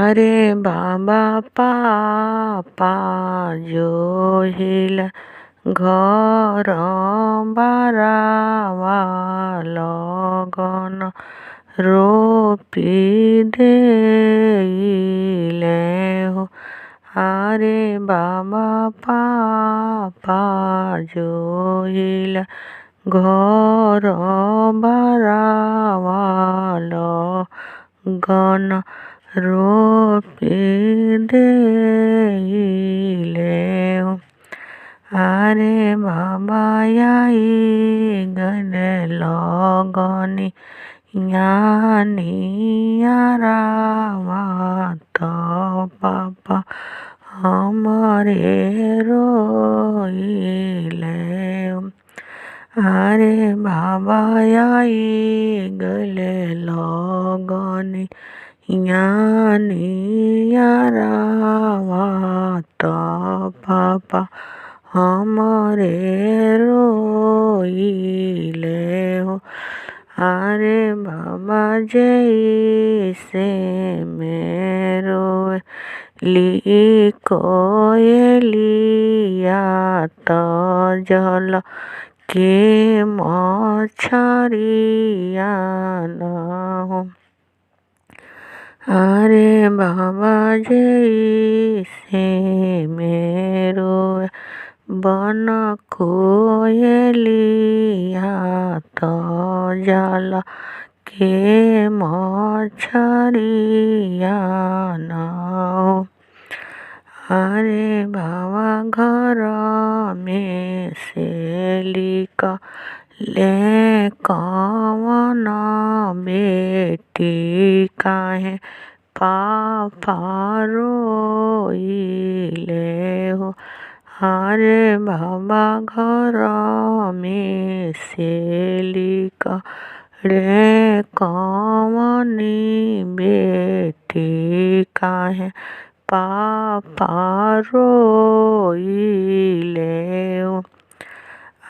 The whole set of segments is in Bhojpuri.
আরে বাবা পাপা জহিলা ঘর বারাওয়া লগন রূপি দেইলে হো। আরে বাবা পাপা জহিলা ঘর বারাওয়া লগন রূপি দেইলে হো। আরে বাবা आई गने लगनी ज्ञानी रावा तो पापा हमारे रोइले हो। अरे बाबा आई गले लगनी ज्ञानी रावा तो पापा हमारे रोइले हो। अरे बाबा जैसे मेरो ली कोयलिया तो जल के मछरिया न हो। अरे बाबा जैसे मेरो बन कोयलिया तो जल के मछरिया न हो। अरे बाबा घर में से लिक ले कवन बेटी काहे पापा रोइले हो। अरे बाबा घर में से लिक रे कवनी बेटी काहे पापा रोइले हो।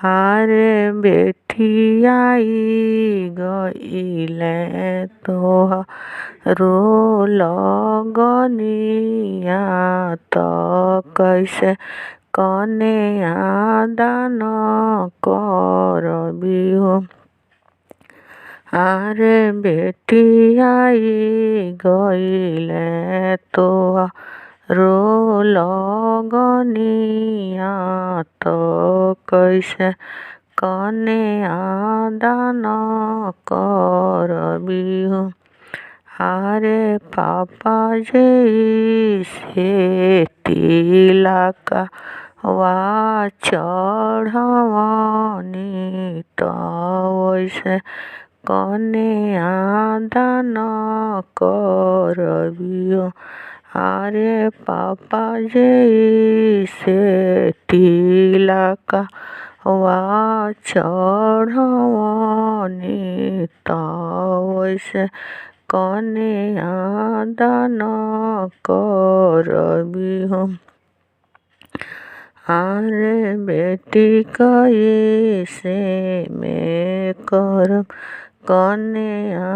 अरे बेटी आई गईले तोहरो लगनिया तो कैसे कन्या दान करबी हो। अरे बेटी आई गईले तोहरो लगनिया तो कैसे कन्या दान करबी हो। अरे पापा जैसे तिलक वा चढ़वनी तो वैसे कन्या दान करबी हो। अरे पापा जैसे तिलक वा चढ़वनी तो वैसे कन्या दान करबी हो। अरे बेटी कैसे मैं करब कन्या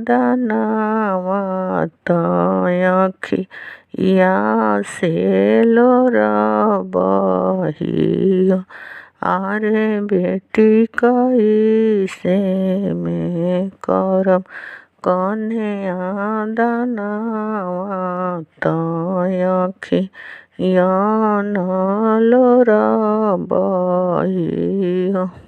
दानवा तो अखिया से लोर बही हो। अरे बेटी कैसे मैं करब कन्या दानवा तो अखिया न लोर बही हो।